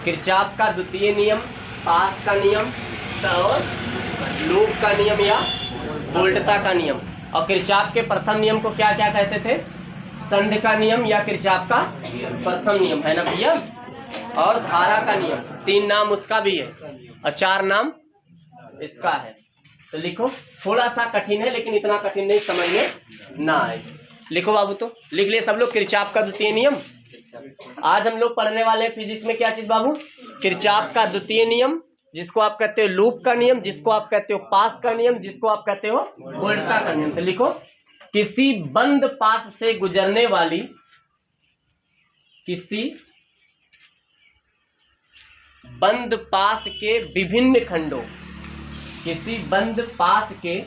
Kirchhoff का द्वितीय नियम, पास का नियम और लूप का नियम या वोल्टता का नियम। और किरचॉफ के प्रथम नियम को क्या क्या कहते थे? संध का नियम या किरचॉफ का प्रथम नियम, है ना भैया। और धारा का नियम, 3 नाम उसका भी है और 4 नाम इसका है। तो लिखो, थोड़ा सा कठिन है लेकिन इतना कठिन नहीं समझ में ना आए। लिखो बाबू, तो लिख लिए सब लोग किरचॉफ का द्वितीय नियम। आज हम लोग पढ़ने वाले हैं फिजिक्स में क्या चीज बाबू? किरचॉफ का द्वितीय नियम, जिसको आप कहते हो लूप का नियम, जिसको आप कहते हो पास का नियम, जिसको आप कहते हो वोल्टता का नियम। तो लिखो, किसी बंद पास से गुजरने वाली, किसी बंद पास के विभिन्न खंडों, किसी बंद पास के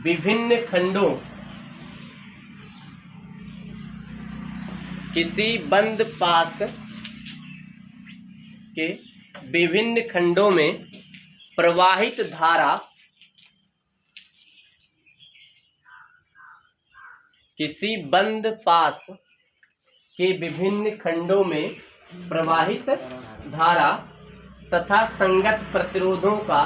विभिन्न खंडों, किसी बंद पास के विभिन्न खंडों में प्रवाहित धारा, किसी बंद पास के विभिन्न खंडों में प्रवाहित धारा तथा संगत प्रतिरोधों का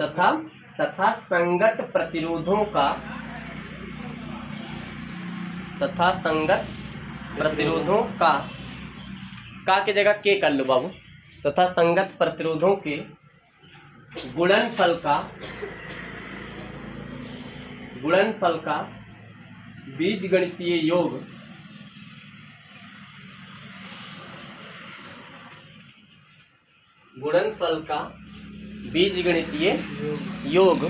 तथा संगत प्रतिरोधों का की जगह के कर लो बाबू, तथा संगत प्रतिरोधों के गुणनफल का बीजगणितीय योग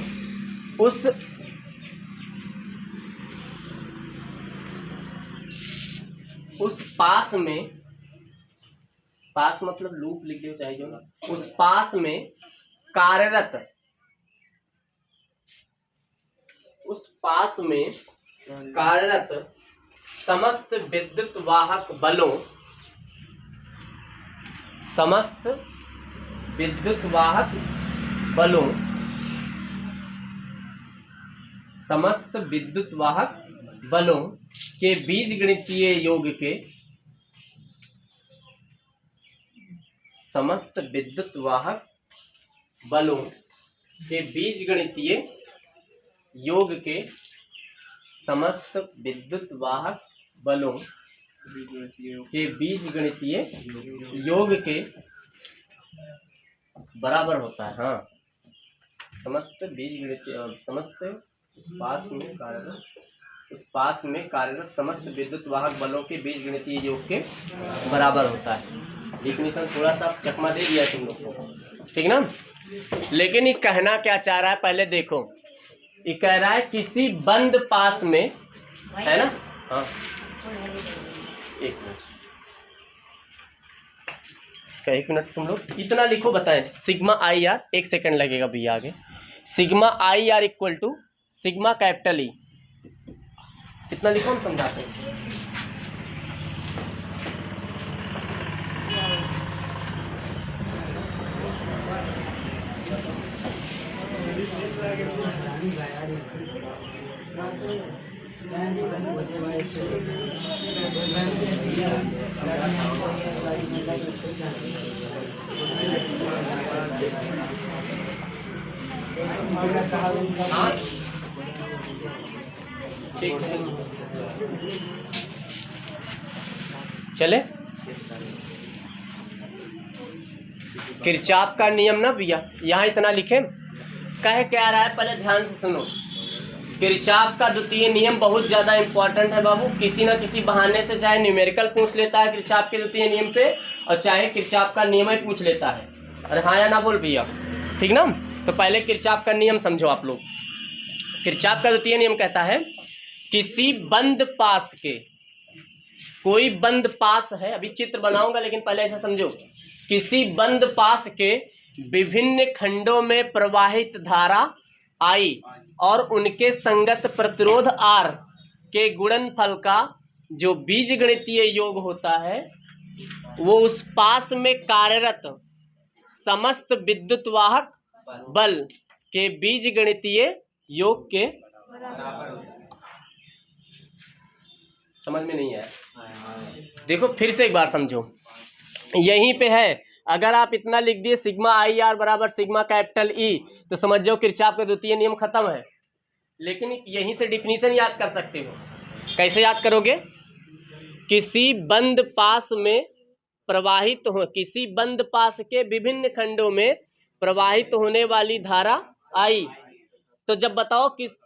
उस पास में, पास मतलब लूप लिख दो चाहे जो ना, उस पास में कार्यरत समस्त विद्युत वाहक बलों, के बीजगणितीय योग के, समस्त विद्युत वाहक बलों के बीजगणितीय योग के, समस्त विद्युत वाहक बलों के बीजगणितीय योग के बराबर होता है। हाँ, समस्त उस पास में कार्यरत समस्त विद्युत वाहक बलों के बीजगणितीय योग के बराबर होता है। डिफिनीशन थोड़ा सा चकमा दे दिया तुम लोग को, ठीक ना। लेकिन ये कहना क्या चाह रहा है पहले देखो। ये कह रहा है किसी बंद पास में, है ना। हाँ, एक मिनट, इसका 1 मिनट तुम लोग इतना लिखो, बताएं सिग्मा आई आर, 1 सेकंड लगेगा भैया आगे। Sigma I R equal to sigma capital E, कितना लिखो हम समझाते हैं। ठीक चले, किरचॉफ का नियम ना भैया, यहाँ इतना लिखे। कह क्या रहा है पहले ध्यान से सुनो। किरचॉफ का द्वितीय नियम बहुत ज़्यादा इंपॉर्टेंट है बाबू। किसी न किसी बहाने से चाहे न्यूमेरिकल पूछ लेता है किरचॉफ के द्वितीय नियम पे, और चाहे किरचॉफ का नियम ही पूछ लेता है। अरे हाँ या ना बोल भैया, ठीक ना। तो पहले किरचॉफ का नियम समझो आप लोग। किरचॉफ का द्वितीय नियम कहता है किसी बंद पास के, कोई बंद पास है, अभी चित्र बनाऊंगा लेकिन पहले ऐसा समझो। किसी बंद पास के विभिन्न खंडों में प्रवाहित धारा आई और उनके संगत प्रतिरोध आर के गुणनफल का जो बीजगणितीय योग होता है वो उस पास में कार्यरत समस्त विद्युत वाहक बल के बीजगणितीय योग के समझ में नहीं आया? देखो फिर से एक बार समझो, यहीं पे है। अगर आप इतना लिख दिए सिग्मा आई आर बराबर सिग्मा कैपिटल ई, तो समझ जाओ किरचॉफ का द्वितीय नियम खत्म है। लेकिन यहीं से डिफिनीशन याद कर सकते हो। कैसे याद करोगे? किसी बंद पास में प्रवाहित हो, किसी बंद पास के विभिन्न खंडों में प्रवाहित होने वाली धारा आई। तो जब बताओ किसी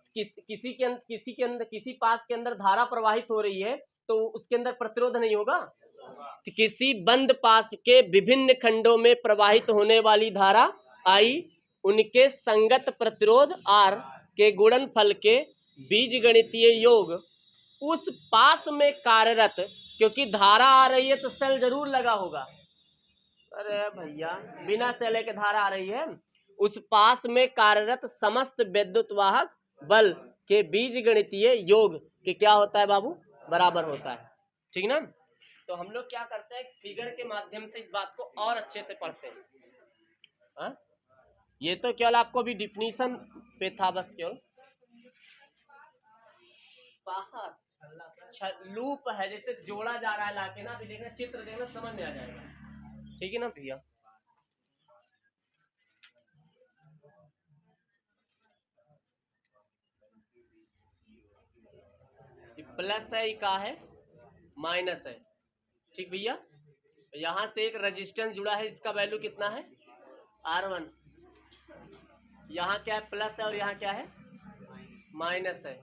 पास के अंदर धारा प्रवाहित हो रही है तो उसके अंदर प्रतिरोध नहीं होगा। तो किसी बंद पास के विभिन्न खंडों में प्रवाहित होने वाली धारा आई, उनके संगत प्रतिरोध आर के गुणनफल के बीजगणितीय योग उस पास में कार्यरत, क्योंकि धारा आ रही है तो सेल जरूर लगा होगा। अरे भैया बिना सेल के धारा आ रही है। उस पास में कार्यरत समस्त विद्युत वाहक बल के बीजगणितीय योग के क्या होता है बाबू? बराबर होता है। ठीक ना? तो हम लोग क्या करते हैं, फिगर के माध्यम से इस बात को और अच्छे से पढ़ते हैं। हा? ये तो केवल आपको भी डिफिनीशन पे था बस, केवल लूप है, जैसे जोड़ा जा रहा है लाके ना, अभी देखना चित्र देखना समझ में आ जाएगा। ठीक है ना भैया? प्लस है, का है, माइनस है। ठीक भैया? यहां से एक रेजिस्टेंस जुड़ा है, इसका वैल्यू कितना है? R1। यहाँ क्या है? प्लस है, और यहाँ क्या है? माइनस है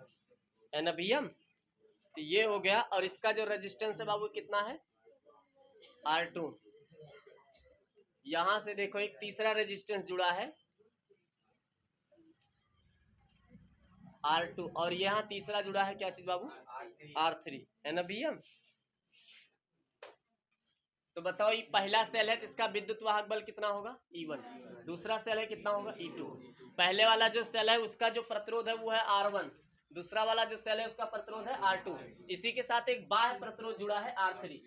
ना भैया? तो ये हो गया। और इसका जो रेजिस्टेंस है बाबू कितना है? R2। यहां से देखो एक तीसरा रेजिस्टेंस जुड़ा है R2, और यहाँ तीसरा जुड़ा है क्या चीज बाबू? R3 है ना भैया? तो बताओ ये पहला सेल है तो इसका विद्युत वाहक बल कितना होगा? E1। दूसरा सेल है कितना होगा? E2। पहले वाला जो सेल है उसका जो प्रतिरोध है वो है R1, दूसरा वाला जो सेल है उसका प्रतिरोध है R2। इसी के साथ एक बाह्य प्रतिरोध जुड़ा है R3।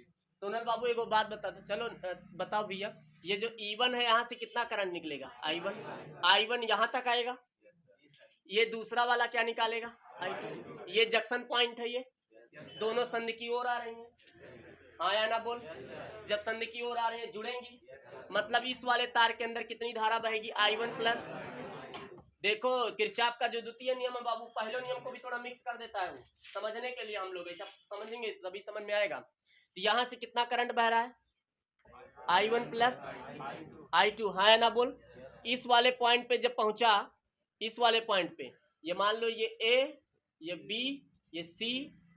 सोनल बाबू एक बात बता दो, चलो बताओ भैया, ये जो E1 है यहाँ से कितना करंट निकलेगा? I1 यहाँ तक आएगा। ये दूसरा वाला क्या निकालेगा? I2। ये जंक्शन पॉइंट है, ये दोनों संधि की ओर आ रही है। हाँ या ना बोल? जब संधि की ओर आ रही है जुड़ेंगी, मतलब इस वाले तार के अंदर कितनी धारा बहेगी? I1 plus. देखो किरचॉफ का जो द्वितीय नियम है बाबू, पहले नियम को भी थोड़ा मिक्स कर देता है वो, समझने के लिए हम लोग ऐसा समझेंगे तभी समझ में आएगा। तो यहाँ से कितना करंट बह रहा है? I1 plus I2। हाँ या ना बोल? इस वाले पॉइंट पे जब पहुंचा, इस वाले पॉइंट पे, ये मान लो ये A, ये B, ये C,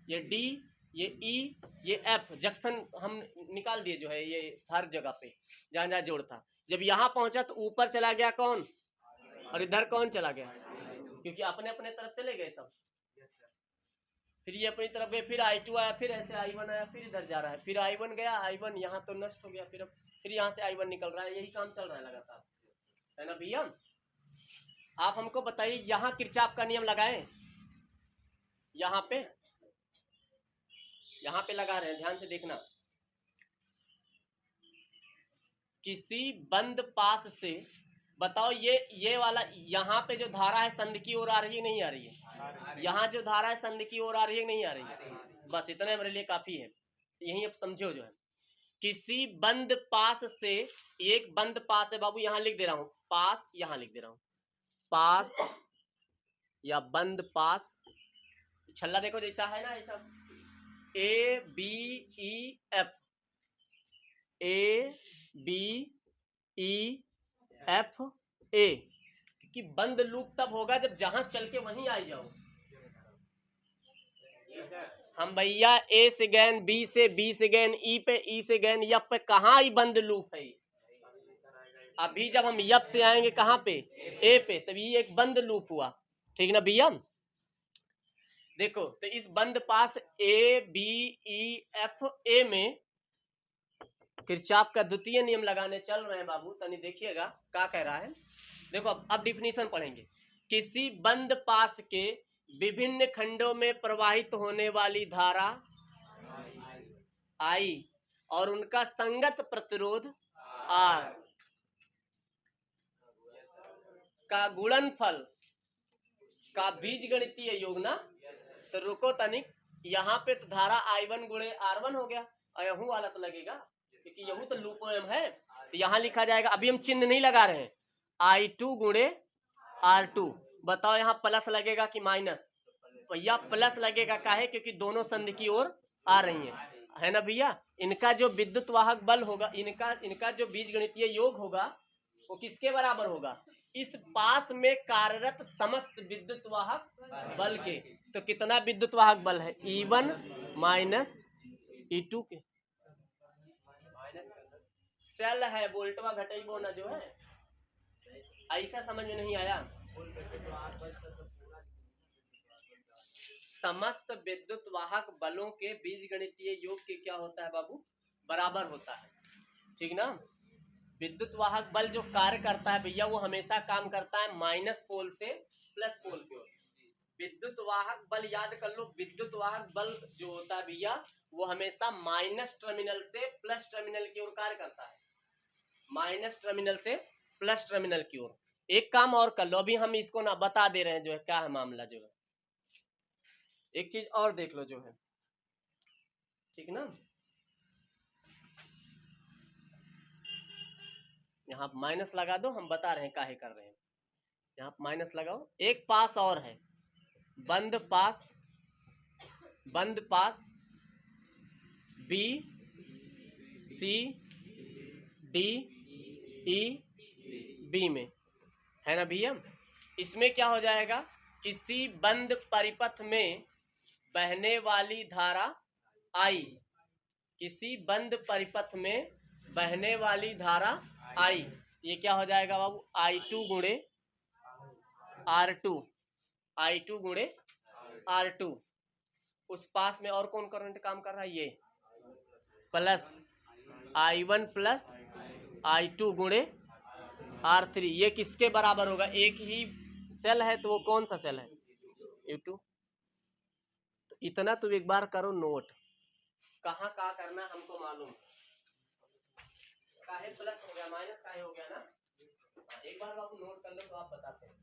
ये D, ये E, ये F, जंक्शन हम निकाल दिए जो है ये हर जगह पे जहां जहां जोड़ था। जब यहाँ पहुंचा तो ऊपर चला गया कौन, और इधर कौन चला गया? क्योंकि अपने अपने तरफ चले गए सब। फिर ये अपनी तरफ गए, फिर I2 आया, फिर ऐसे I1 आया, फिर इधर जा रहा है, फिर I1 गया, I1 यहाँ तो नष्ट हो गया, फिर यहाँ से I1 निकल रहा है। यही काम चल रहा है लगातार, है ना भैया? आप हमको बताइए, यहाँ किरचॉफ का नियम लगाएं, यहाँ पे लगा रहे हैं, ध्यान से देखना। किसी बंद पास से बताओ, ये वाला यहाँ पे जो धारा है संधि की ओर आ रही है नहीं आ रही है? यहाँ जो धारा है संधि की ओर आ रही है नहीं आ रही है? बस इतना मेरे लिए काफी है। यही अब समझो जो है, किसी बंद पास से, एक बंद पास है बाबू, यहाँ लिख दे रहा हूं पास, यहाँ लिख दे रहा हूं पास या बंद पास। छल्ला देखो जैसा है ना, ऐसा ABEF, ABEFA, कि बंद लूप तब होगा जब जहां चल के वहीं आ जाओ। हम भैया A से गए B से, B से गए E पे, E से गए F पे, कहाँ ही बंद लूप है? अभी जब हम F से आएंगे कहाँ पे? A पे, तभी एक बंद लूप हुआ। ठीक ना भैया? देखो तो इस बंद पास ABEFA में किरचॉफ का द्वितीय नियम लगाने चल रहे हैं बाबू। तनी देखिएगा क्या कह रहा है। देखो अब डिफिनीशन पढ़ेंगे। किसी बंद पास के विभिन्न खंडों में प्रवाहित होने वाली धारा I और उनका संगत प्रतिरोध R का गुणनफल का बीजगणितीय योग ना। तो रुको तनिक, यहाँ पे तो धारा I1 गुणे R1 हो गया, और यहू वाला तो लगेगा क्योंकि यहू तो लूप में है, तो यहाँ लिखा जाएगा, अभी हम चिन्ह नहीं लगा रहे हैं, I2 गुणे R2। बताओ यहाँ प्लस लगेगा कि माइनस? भैया प्लस लगेगा, काहे? क्योंकि दोनों संधि की ओर आ रही है ना भैया। इनका जो विद्युत वाहक बल होगा, इनका जो बीजगणितीय योग होगा वो किसके बराबर होगा? इस पास में कार्यरत समस्त विद्युत वाहक बल के। तो कितना विद्युत वाहक बल है? E1 माइनस E2 के। सेल है, वोल्टवा घटाइबो ना जो है, ऐसा समझ में नहीं आया? समस्त विद्युत वाहक बलों के बीजगणितीय योग के क्या होता है बाबू? बराबर होता है, ठीक ना। विद्युत वाहक बल जो कार्य करता है भैया, वो हमेशा काम करता है माइनस पोल से प्लस पोल की ओर। विद्युत वाहक बल याद कर लो, विद्युत वाहक बल जो होता है भैया, वो हमेशा माइनस टर्मिनल से प्लस टर्मिनल की ओर कार्य करता है, माइनस टर्मिनल से प्लस टर्मिनल की ओर। एक काम और कर लो, अभी हम इसको ना बता दे रहे हैं जो है क्या है मामला जो है, एक चीज और देख लो जो है, ठीक ना। यहाँ माइनस लगा दो, हम बता रहे हैं काहे कर रहे हैं, यहाँ माइनस लगाओ। एक पास और है, बंद पास, बंद पास B C D E B में, है ना भैया। इसमें क्या हो जाएगा? किसी बंद परिपथ में बहने वाली धारा आई, किसी बंद परिपथ में बहने वाली धारा आई, ये क्या हो जाएगा बाबू? I2 गुणे R2, I2 गुणे R2। उस पास में और कौन करंट काम कर रहा है? ये प्लस I1 प्लस I2 गुणे R3। ये किसके बराबर होगा? एक ही सेल है तो वो कौन सा सेल है? U2। तो इतना तो एक बार करो नोट, कहाँ का करना हमको मालूम। काहे प्लस हो गया, माइनस काहे हो गया ना, एक बार बाबू नोट कर लो तो आप बताते हैं।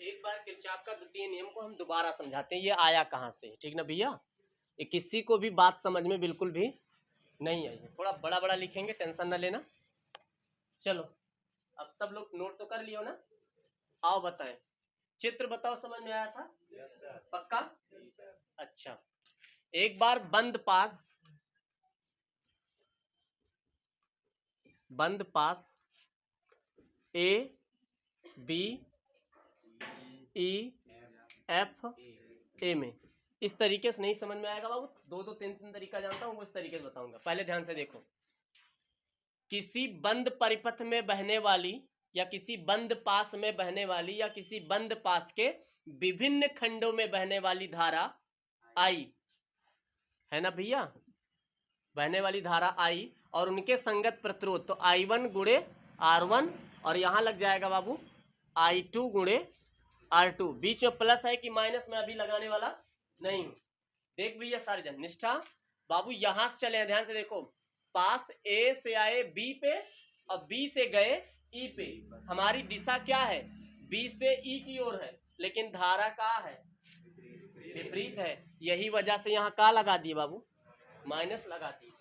एक बार किरचॉफ का द्वितीय नियम को हम दोबारा समझाते हैं, ये आया कहाँ से, ठीक ना भैया। ये किसी को भी बात समझ में बिल्कुल भी नहीं आई है, थोड़ा बड़ा बड़ा लिखेंगे, टेंशन ना लेना। चलो अब सब लोग नोट तो कर लियो ना, आओ बताएं, चित्र बताओ, समझ में आया था? पक्का? अच्छा, एक बार बंद पास, बंद पास A B E F A में, इस तरीके से नहीं समझ में आएगा बाबू, दो तीन तीन तरीका जानता हूँ, वो इस तरीके से बताऊंगा। पहले ध्यान से देखो, किसी बंद परिपथ में बहने वाली, या किसी बंद पास में बहने वाली, या किसी बंद पास के विभिन्न खंडों में बहने वाली धारा आई, है ना भैया, बहने वाली धारा आई, और उनके संगत प्रतिरोध, तो I1 गुणे R1, और यहां लग जाएगा बाबू I2 गुणे R2। बीच में प्लस है कि माइनस में अभी लगाने वाला नहीं हूं। देख भैया सारे जन निष्ठा, बाबू यहां से चले, ध्यान से देखो, पास ए से आए बी पे, और बी से गए ई पे, हमारी दिशा क्या है? बी से ई की ओर है, लेकिन धारा का है विपरीत है, यही वजह से यहाँ का लगा दिए बाबू? माइनस लगा दिए,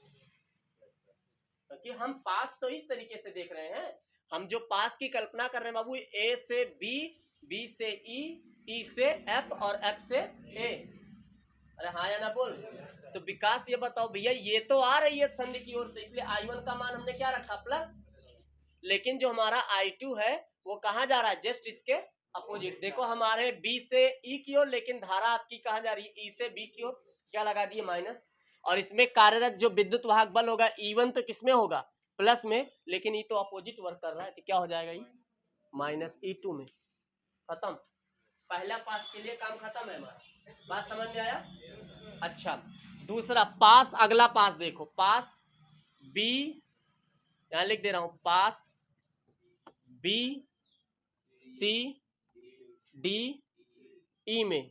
क्योंकि हम पास तो इस तरीके से देख रहे हैं, हम जो पास की कल्पना कर रहे हैं बाबू, ए से बी, बी से ई, ई से एफ, और एफ से ए। अरे हाँ या ना बोल। तो विकास ये बताओ भैया, ये तो आ रही है संधि की ओर, तो इसलिए I1 का मान हमने क्या रखा? प्लस। लेकिन जो हमारा I2 है वो कहाँ जा रहा है? जस्ट इसके अपोजिट। देखो हमारे B से E की ओर, लेकिन धारा आपकी कहाँ जा रही है? E से B की ओर, क्या लगा दिए? माइनस। और इसमें कार्यरत जो विद्युत वाहक बल होगा E1 तो किसमें होगा? प्लस में, लेकिन ये तो अपोजिट वर्क कर रहा है, तो क्या हो जाएगा? ये माइनस E2 में। खत्म, पहला पास के लिए काम खत्म है हमारा, बात समझ में आया? अच्छा, दूसरा पास, अगला पास देखो, पास बी, यहां लिख दे रहा हूं, पास बी सी डी ई में,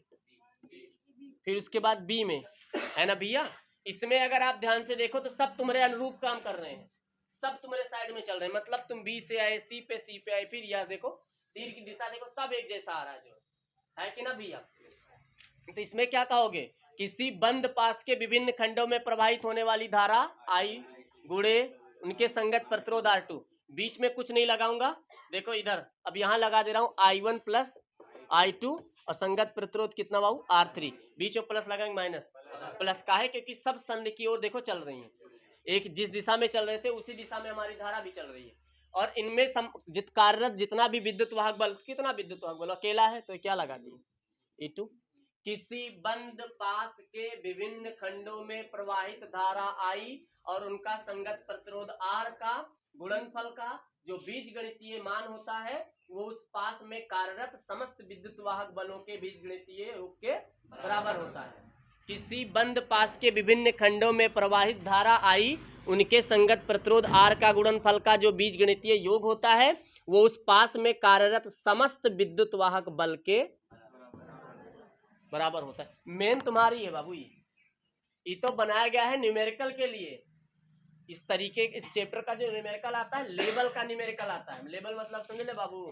फिर उसके बाद बी में, है ना भैया। इसमें अगर आप ध्यान से देखो तो सब तुम्हारे अनुरूप काम कर रहे हैं, सब तुम्हारे साइड में चल रहे हैं। मतलब तुम बी से आए सी पे आए, फिर यह देखो तीर की दिशा देखो, सब एक जैसा आ रहा है, जो है कि ना भैया। तो इसमें क्या कहोगे, किसी बंद पास के विभिन्न खंडों में प्रवाहित होने वाली धारा आई गुणे उनके संगत प्रतिरोध R2। बीच में कुछ नहीं लगाऊंगा, देखो इधर अब यहां लगा दे रहा हूं I1 प्लस I2 और संगत प्रतिरोध कितना बाबू R3। बीच में प्लस लगाएंगे माइनस, प्लस का है क्योंकि सब संध की ओर देखो चल रही है, एक जिस दिशा में चल रहे थे उसी दिशा में हमारी धारा भी चल रही है। और इनमें कार्यरत जितना भी विद्युत वाहक बल, कितना विद्युत वाहक बल अकेला है तो क्या लगा दिए E2। किसी बंद पास के विभिन्न खंडों में प्रवाहित धारा I और उनका संगत प्रतिरोध R का गुणनफल का जो बीजगणितीय मान होता है वो उस पास में कार्यरत समस्त विद्युत वाहक बलों के बीजगणितीय योग के बराबर होता है। किसी बंद पास के विभिन्न खंडों में प्रवाहित धारा I उनके संगत प्रतिरोध R का गुणनफल का जो बीजगणितीय योग होता है वो उस पास में कार्यरत समस्त विद्युत वाहक बल के बराबर होता है। मेन तुम्हारी है बाबू, ये तो बनाया गया है न्यूमेरिकल के लिए। इस तरीके इस चैप्टर का जो न्यूमेरिकल आता है, लेवल का न्यूमेरिकल आता है। लेवल मतलब समझ ले बाबू,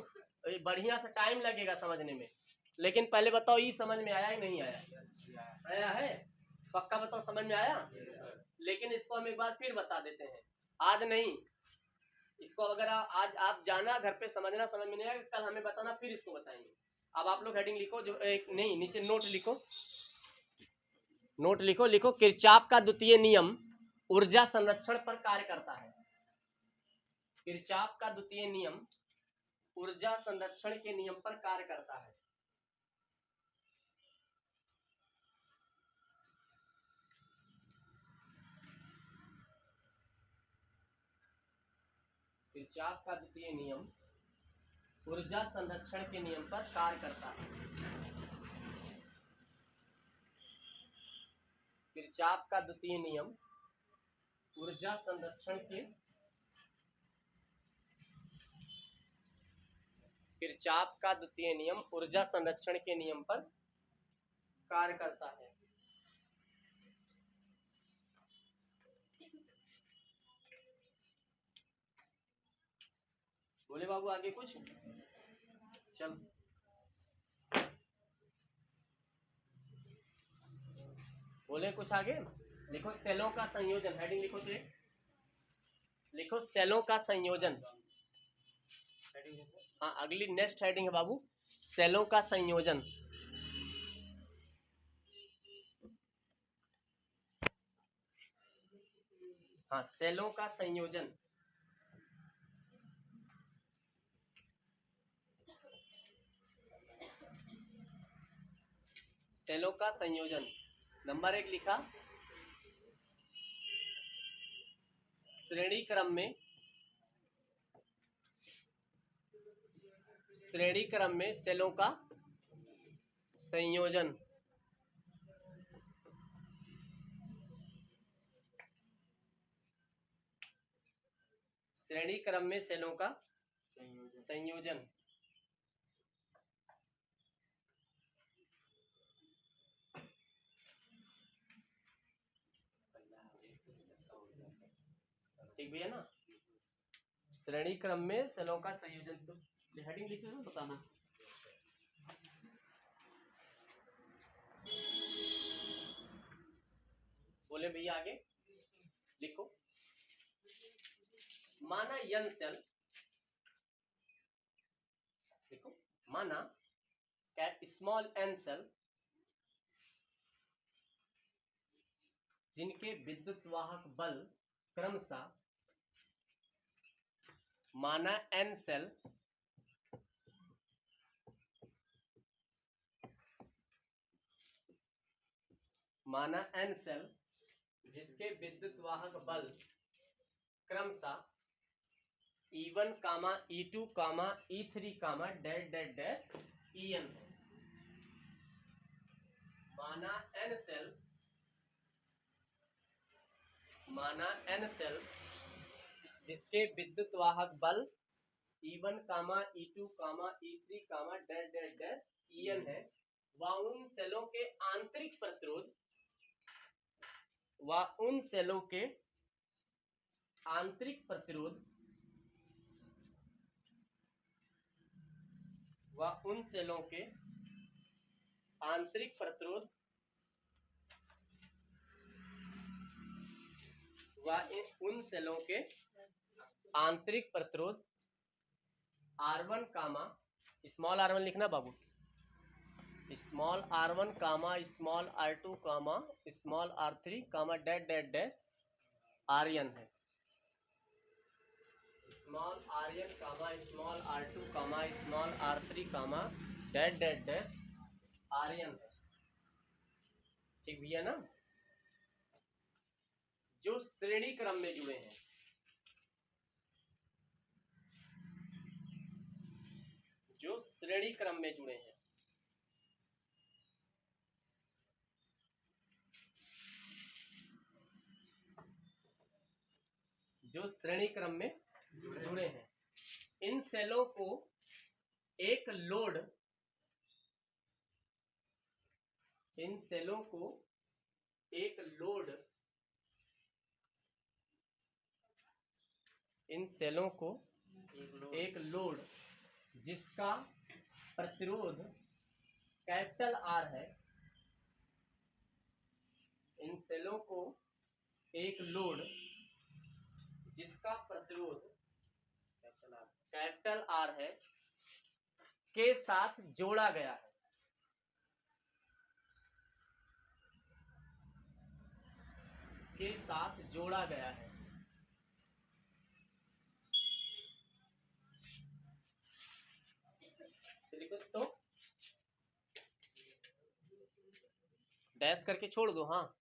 बढ़िया से टाइम लगेगा समझने में, लेकिन पहले बताओ ये समझ में आया कि नहीं आया? आया है, पक्का बताओ समझ में आया? लेकिन इसको हम एक बार फिर बता देते हैं, आज नहीं, इसको अगर आज आप जाना घर पे समझना, समझ में नहीं आएगा कल हमें बताना, फिर इसको बताएंगे। अब आप लोग हेडिंग लिखो, जो एक नहीं नीचे नोट लिखो, नोट लिखो, लिखो किरचॉफ का द्वितीय नियम ऊर्जा संरक्षण पर कार्य करता है। किरचॉफ का द्वितीय नियम ऊर्जा संरक्षण के नियम पर कार्य करता है। किरचॉफ का द्वितीय नियम ऊर्जा संरक्षण के नियम पर कार्य करता है। किरचॉफ का द्वितीय नियम ऊर्जा संरक्षण के किरचॉफ का द्वितीय नियम ऊर्जा संरक्षण के नियम पर कार्य करता है। बोले बाबू आगे कुछ चल, बोले कुछ आगे। लिखो सेलों का संयोजन, हेडिंग लिखो तो लिखो सेलों का संयोजन। हाँ अगली नेक्स्ट हेडिंग है बाबू सेलों का संयोजन। हाँ सेलों का संयोजन, सेलों का संयोजन। नंबर 1 लिखा, श्रेणी क्रम में सेलों का संयोजन। श्रेणी क्रम में सेलों का संयोजन। ठीक भैया ना, श्रेणी क्रम में सेलों का संयोजन। तो हेडिंग लिखे ना बताना। बोले भैया आगे लिखो, माना n सेल, देखो माना कैप स्मॉल n सेल जिनके विद्युत वाहक बल क्रमशः, माना n सेल जिसके विद्युत वाहक बल क्रमशः E1, E2, E3, dash dash dash En है। माना n सेल जिसके विद्युत वाहक बल E1, E2, E3, dash dash dash En है, व उन सेलों के आंतरिक प्रतिरोध व उन सेलों के आंतरिक प्रतिरोध व उन सेलों के आंतरिक प्रतिरोध व उन सेलों के आंतरिक प्रतिरोध R1 कामा स्मॉल r1 लिखना बाबू, स्मॉल r1 कामा स्मॉल r2 कामा स्मॉल r3 कामा डैश डैश डैश rn है। स्मॉल rn कामा स्मॉल r2 कामा स्मॉल r3 कामा डैश डैश डैश rn है। ठीक भैया ना। जो श्रेणी क्रम में जुड़े हैं, जो श्रेणी क्रम में जुड़े हैं, जो श्रेणी क्रम में जुड़े हैं, इन सेलों को एक लोड, इन सेलों को एक लोड, इन सेलों को एक लोड जिसका प्रतिरोध कैपिटल R है, इन सेलों को एक लोड जिसका प्रतिरोध कैपिटल R है के साथ जोड़ा गया है, के साथ जोड़ा गया है। तो डैश करके छोड़ दो। हाँ,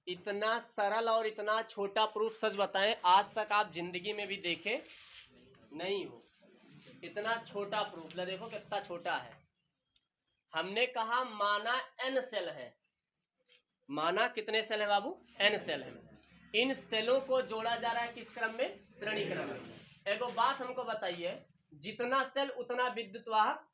इतना सरल और इतना छोटा प्रूफ सच बताएं आज तक आप जिंदगी में भी देखे नहीं हो। इतना छोटा प्रूफ ले देखो कितना छोटा है। हमने कहा माना n सेल है, माना कितने सेल है बाबू? n सेल है। इन सेलों को जोड़ा जा रहा है किस क्रम में? श्रेणी क्रम में। एक बात हमको बताइए, जितना सेल उतना विद्युत वाहक,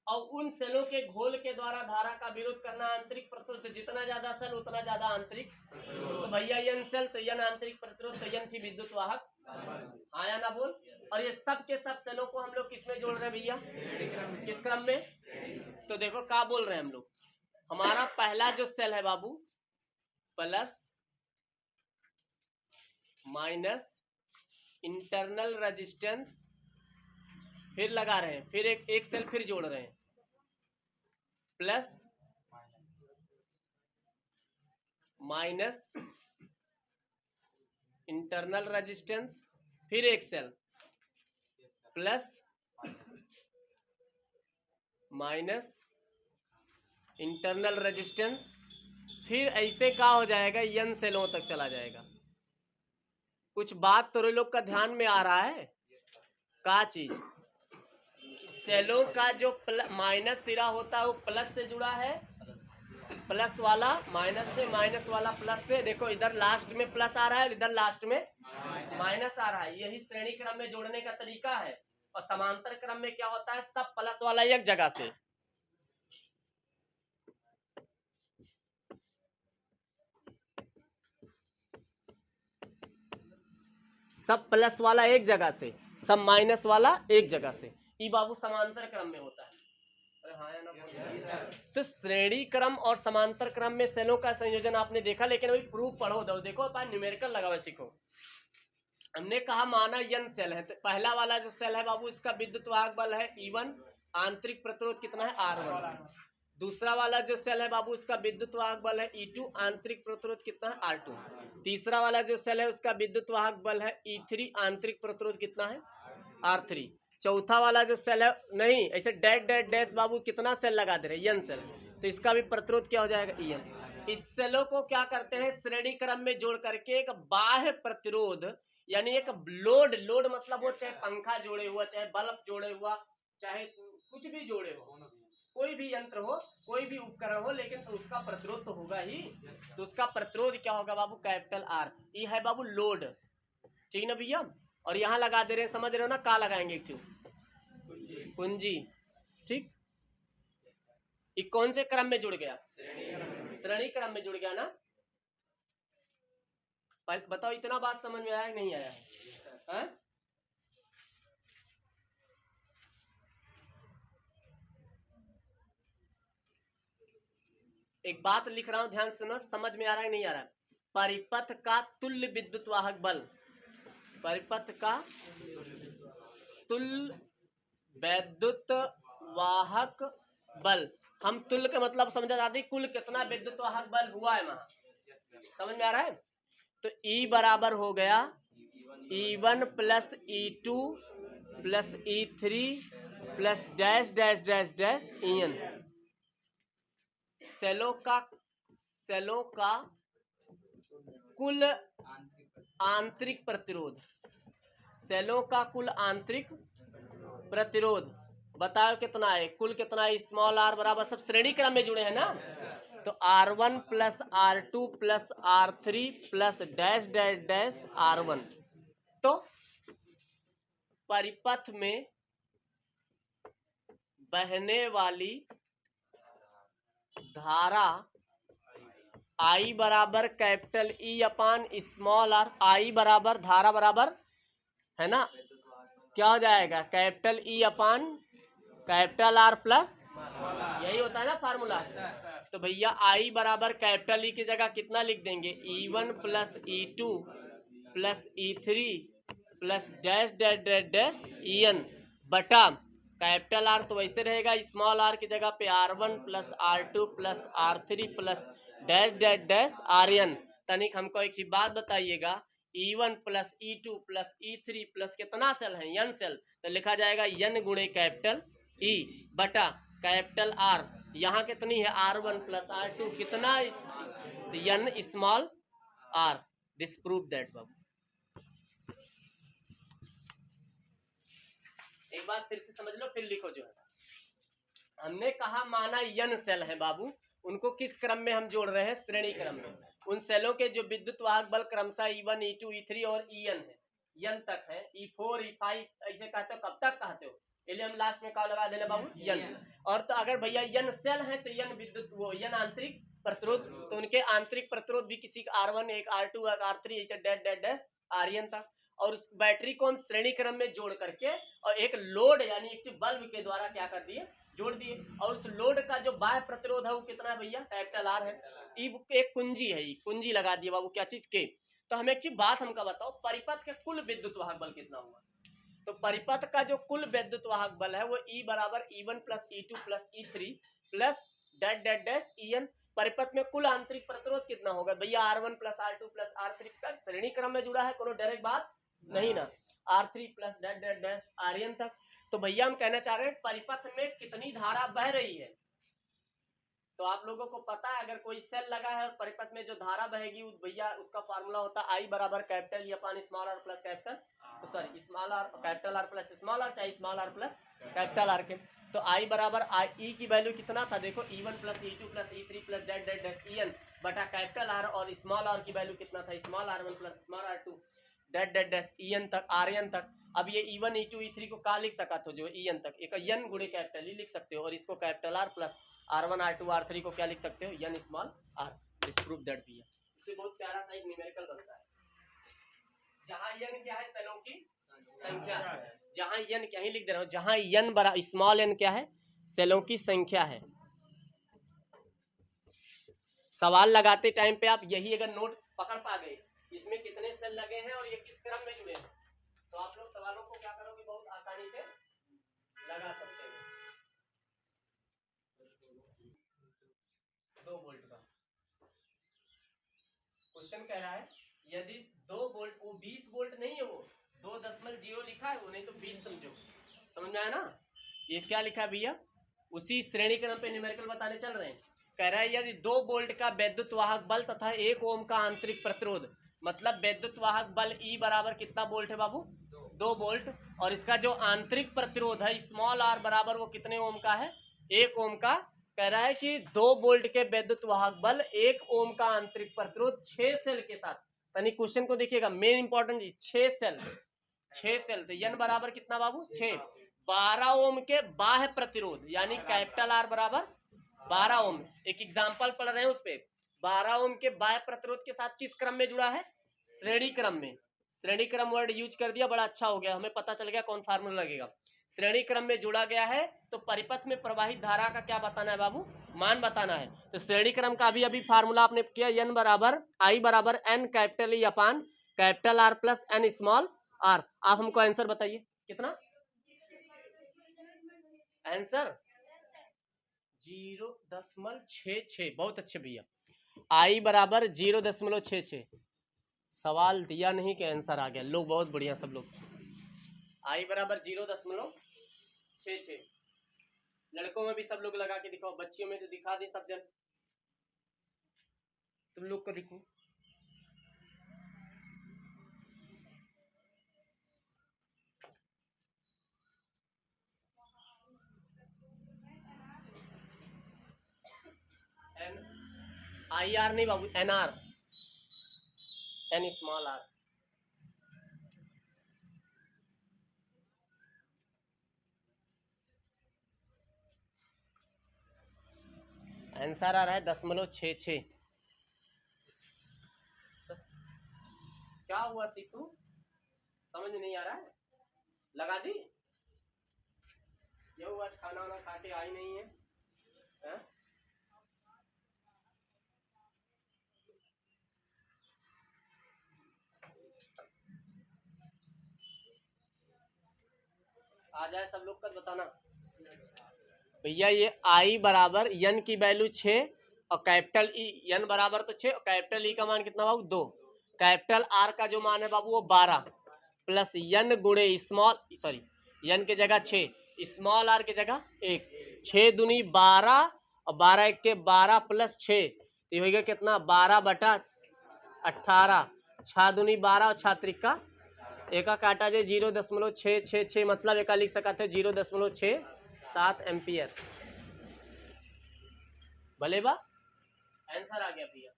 और उन सेलों के घोल के द्वारा धारा का विरोध करना आंतरिक प्रतिरोध, जितना ज्यादा सेल उतना ज्यादा आंतरिक। तो भैया n सेल तो n आंतरिक प्रतिरोध तो n थी विद्युत वाहक। आया ना बोल। और ये सब के सब सेलों को हम लोग किसमें जोड़ रहे हैं भैया? किस क्रम में? तो देखो क्या बोल रहे हैं हम लोग। हमारा पहला जो सेल है बाबू, प्लस माइनस इंटरनल रेजिस्टेंस, फिर लगा रहे हैं, फिर एक सेल फिर जोड़ रहे हैं, प्लस माइनस इंटरनल रेजिस्टेंस, फिर एक cell, plus minus internal resistance, फिर ऐसे क्या हो जाएगा? n सेलों तक चला जाएगा। कुछ बात तो लोग का ध्यान में आ रहा है? क्या चीज? सेलों का जो माइनस सिरा होता है वो प्लस से जुड़ा है, प्लस वाला माइनस से, माइनस वाला प्लस से। देखो इधर लास्ट में प्लस आ रहा है, इधर लास्ट में माइनस आ रहा है। यही श्रेणी क्रम में जोड़ने का तरीका है। और समांतर क्रम में क्या होता है? सब प्लस वाला एक जगह से, सब प्लस वाला एक जगह से, सब माइनस वाला एक जगह से। ये बाबू समांतर क्रम में होता है। अरे हाँ या ना? तो श्रेणी क्रम और समांतर क्रम में सेलों का संयोजन आपने देखा, लेकिन अभी प्रूफ पढ़ो दो। देखो न्यूमेरिकल लगाओ, सीखो। हमने कहा माना n सेल है, तो पहला वाला जो सेल है बाबू, इसका विद्युत वाहक बल है E1, आंतरिक प्रतिरोध कितना है? R1। दूसरा वाला जो सेल है बाबू, उसका विद्युत वाहक बल है E2, आंतरिक प्रतिरोध कितना है? R2। तीसरा वाला जो सेल है उसका विद्युत वाहक बल है E3, आंतरिक प्रतिरोध कितना है? R3। चौथा वाला जो सेल है, नहीं ऐसे डैश डैश डैश बाबू कितना सेल लगा दे रहे? n सेल, तो इसका भी प्रतिरोध क्या हो जाएगा? En। इस सेलों को क्या करते हैं? श्रेणी क्रम में जोड़ करके एक बाह्य प्रतिरोध, यानी एक लोड, लोड मतलब वो चाहे पंखा जोड़े हुआ, चाहे बल्ब जोड़े हुआ, चाहे कुछ भी जोड़े हो, कोई भी यंत्र हो, कोई भी उपकरण हो, लेकिन तो उसका प्रतिरोध तो होगा ही। तो उसका प्रतिरोध क्या होगा बाबू? Capital R। ये है बाबू लोड, ठीक ना भैया? और यहाँ लगा दे रहे हैं, समझ रहे हो ना? का लगाएंगे? कुंजी, ठीक। ये कौन से क्रम में जुड़ गया? श्रेणी क्रम में जुड़ गया ना। बताओ इतना बात समझ में आया कि नहीं आया है? एक बात लिख रहा हूं, ध्यान सुनो, समझ में आ रहा है नहीं आ रहा है? परिपथ का तुल्य विद्युत वाहक बल, परिपथ का तुल्य विद्युत वाहक बल, हम तुल्य का मतलब समझा जाती है कुल कितना विद्युत वाहक बल हुआ है वहां, समझ में आ रहा है? तो E बराबर हो गया E1 plus E2 plus E3 plus dash dash dash dash En। सेलों का कुल आंतरिक प्रतिरोध, सेलों का कुल आंतरिक प्रतिरोध बताओ कितना है? कुल कितना है? स्मॉल आर बराबर, सब श्रेणी क्रम में जुड़े हैं ना, तो R1 plus R2 plus R3 plus dash dash dash R1। तो परिपथ में बहने वाली धारा I बराबर capital E upon small R, I बराबर धारा बराबर है ना, क्या हो जाएगा? Capital E upon capital R plus, यही होता है ना फार्मूला। तो भैया I बराबर कैपिटल E की जगह कितना लिख देंगे? E1 plus E2 plus E3 plus dash dash dash dash En बटा कैपिटल आर तो वैसे रहेगा, स्मॉल आर की जगह पे R1 plus R2 plus R3 plus dash dash dash Rn। तनिक हमको एक चीज बात बताइएगा, E1 plus E2 plus E3 plus कितना सेल है? n सेल, तो लिखा जाएगा n गुणे कैपिटल E बटा कैपिटल R, यहाँ कितनी है? R1 प्लस R2 कितना? n small r। This prove that बाबू। एक बात फिर से समझ लो, फिर लिखो। जो है हमने कहा माना n सेल है बाबू, उनको किस क्रम में हम जोड़ रहे हैं? श्रेणी क्रम में। उन सेलों के जो विद्युत वाहक बल क्रमशः E1 E2 E3 और En है, n तक है, E4 E5 ऐसे कहते हो, कब तक कहते हो? इसलिए हम लास्ट में क्या लगा देना बाबू? n। और तो अगर भैया n सेल है तो n विद्युत वो n आंतरिक प्रतिरोध, तो उनके आंतरिक प्रतिरोध भी किसी का R1 एक R2 एक R3 ऐसे डैश डैश डैश Rn तक। और उस बैटरी को हम श्रेणी क्रम में जोड़ करके और एक लोड यानी एक बल्ब के द्वारा क्या कर दिए? जोड़ दिए। और उस लोड का जो बाह्य प्रतिरोध है वो कितना है भैया? कैपिटल आर है। एक कुंजी है, कुंजी लगा दिए बाबू, क्या चीज के? तो हमें एक चीज बात हमका बताओ, परिपथ के कुल विद्युत वाहक बल कितना हुआ? तो परिपथ का जो कुल विद्युत वाहक बल है वो E बराबर E1 plus E2 plus E3 plus dash dash dash En। परिपथ में कुल आंतरिक प्रतिरोध कितना होगा भैया? R1 plus R2 plus R3 का श्रेणी क्रम में जुड़ा है, कोनो डायरेक्ट बात नहीं ना, R3 plus dash dash dash Rn तक। तो भैया हम कहना चाह रहे हैं परिपथ में कितनी धारा बह रही है? तो आप लोगों को पता है, अगर कोई सेल लगा है और परिपथ में जो धारा बहेगी भैया उसका फार्मूला होता है I बराबर capital E upon small R plus capital, sorry small R capital R plus small R, चाहे small R plus capital R के। तो I बराबर E की वैल्यू कितना था? देखो E1 plus E2 plus E3 plus dash dash dash En बटा capital R, और स्मॉल आर की वैल्यू कितना था? Small R1 plus small R2 dash dash dash En तक Rn तक। अब ये E1 E2 E3 को क्या लिख सका तो जो En तक एक n गुणे कैपिटल E लिख सकते हो, और इसको capital R plus R1 R2 R3 को क्या लिख सकते हो? n small r। This proof that भी है। इससे बहुत प्यारा सा एक न्यूमेरिकल बनता है, जहां n क्या है? सेलों की संख्या। जहां n क्या ही लिख दे रहा हूं, जहां n बड़ा स्मॉल n क्या है? सेलों की संख्या है। सवाल लगाते टाइम पे आप यही अगर नोट पकड़ पा गए, इसमें कितने सेल लगे हैं और ये किस क्रम में जुड़े हैं, तो आप लोग सवालों को क्या करोगे? बहुत आसानी से लगा सकते हैं। 2 वोल्ट का क्वेश्चन कह रहा है, यदि 2 वोल्ट, वो 20 वोल्ट नहीं है, वो 2.0 लिखा है, वो नहीं तो 20 समझो। समझ में आया ना? ये क्या लिखा है भैया? उसी श्रेणी क्रम पे न्यूमेरिकल बताने चल रहे हैं। कह रहा है यदि 2 वोल्ट का विद्युत वाहक बल तथा 1 ओम का आंतरिक प्रतिरोध, मतलब विद्युत वाहक बल E बराबर कितना वोल्ट है बाबू? 2 वोल्ट, और इसका जो आंतरिक प्रतिरोध है स्मॉल r बराबर वो कितने ओम का है? 1 ओम का। कह रहा है कि 2 वोल्ट के विद्युत वाहक बल 1 ओम का आंतरिक प्रतिरोध 6 सेल के साथ। यानी क्वेश्चन को देखिएगा, मेन इंपॉर्टेंट 6 सेल, 6 सेल, तो n बराबर कितना बाबू? 6। 12 ओम के बाह्य प्रतिरोध यानी कैपिटल R बराबर 12 ओम। एक एग्जाम्पल पढ़ रहे हैं उस पे। 12 ओम के बाह्य प्रतिरोध के साथ किस क्रम में जुड़ा है? श्रेणी क्रम में। श्रेणी क्रम वर्ड यूज कर दिया, बड़ा अच्छा हो गया, हमें पता चल गया कौन फार्मूला लगेगा। श्रेणी क्रम में जुड़ा गया है तो परिपथ में प्रवाहित धारा का क्या बताना है बाबू? मान बताना है। तो श्रेणी क्रम का अभी फार्मूला आपने किया, एन बराबर आई बराबर N capital E upon capital R plus N small R. आप हमको आंसर बताइए कितना? आंसर 0.66। बहुत अच्छे भैया, आई बराबर 0.66। सवाल दिया नहीं कि आंसर आ गया। लोग बहुत बढ़िया सब लोग। आई बराबर 0.66। लड़कों में भी सब लोग लगा के दिखाओ, बच्चियों में तो दिखा दी सब जन। तुम लोग को दिखो। आई आर नहीं बाबू, N R, N small R. Answer आ रहा है 0.66। क्या हुआ सीतू, समझ में नहीं आ रहा है? लगा दी? ये हुआ, आज खाना वाना खा के आई नहीं है, है? आ जाए सब लोग का बताना भैया। ये आई बराबर एन की वैल्यू 6 और कैपिटल ई, एन बराबर तो 6 और कैपिटल ई का मान कितना बाबू? 2। कैपिटल आर का जो मान है बाबू वो 12 प्लस एन गुणे स्मॉल, सॉरी एन के जगह 6, स्मॉल आर के जगह 1। 6 दूनी 12 और 12 एक के 12 प्लस 6, तो ये होगा कितना? 12/18। 6 दूनी 12 और 6 त्रिका एका काटा जाए 0.666, मतलब एका लिख सका थे 0.67 एम्पियर। भले बा आंसर आ गया भैया।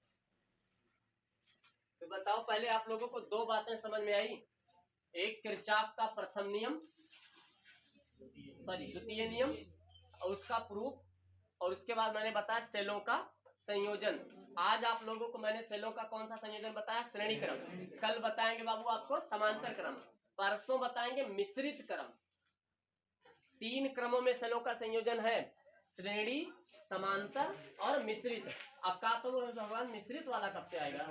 तो बताओ, पहले आप लोगों को दो बातें समझ में आई। एक किरचॉफ का प्रथम नियम, सॉरी द्वितीय नियम और उसका प्रूफ, और उसके बाद मैंने बताया सेलों का संयोजन। आज आप लोगों को मैंने सेलों का कौन सा संयोजन बताया? श्रेणी क्रम। कल बताएंगे बाबू आपको समांतर क्रम, परसों बताएंगे मिश्रित क्रम। 3 क्रमों में सेलों का संयोजन है, श्रेणी, समांतर और मिश्रित। अब कहा तो भगवान मिश्रित वाला कब से आएगा?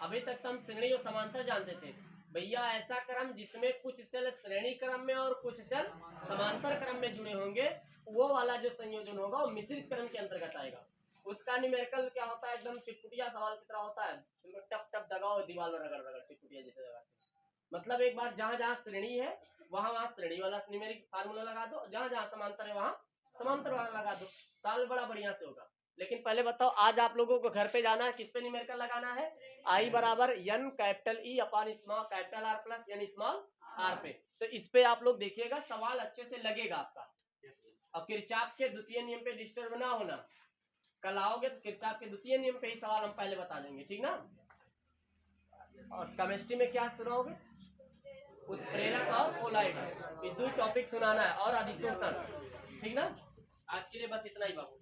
अभी तक तो हम श्रेणी और समांतर जानते थे भैया। ऐसा क्रम जिसमें कुछ सेल श्रेणी क्रम में और कुछ सेल समांतर क्रम में जुड़े होंगे, वो वाला जो संयोजन होगा वो मिश्रित क्रम के अंतर्गत आएगा। उसका न्यूमेरिकल क्या होता है? एकदम चिटपुटिया सवाल की तरह होता है, टप टप दगाओ दीवार में रगड़ रगड़ चिटपुटिया जैसे लगाते। मतलब एक बार जहां जहां श्रेणी है वहां वहां श्रेणी वाला न्यूमेरिक फार्मूला लगा दो, जहां जहां समांतर है वहां समांतर वाला लगा दो, साल बड़ा बढ़िया से होगा। लेकिन पहले बताओ, आज आप लोगों को घर पे जाना है, किस पे न्यूमेरिकल लगाना है? आई बराबर N capital E upon small capital R plus N small R पे। तो इस पे आप लोग देखिएगा, सवाल अच्छे से लगेगा आपका। और किरचॉफ के द्वितीय नियम पे डिस्टर्ब ना होना, कल आओगे तो किरचॉफ के द्वितीय नियम पे ही सवाल हम पहले बता देंगे, ठीक ना? और केमिस्ट्री में क्या सुनाओगे? उत्प्रेरक और कोलाइड, ये 2 टॉपिक सुनाना है, और अधिशोषण, ठीक ना? आज के लिए बस इतना ही बाबू।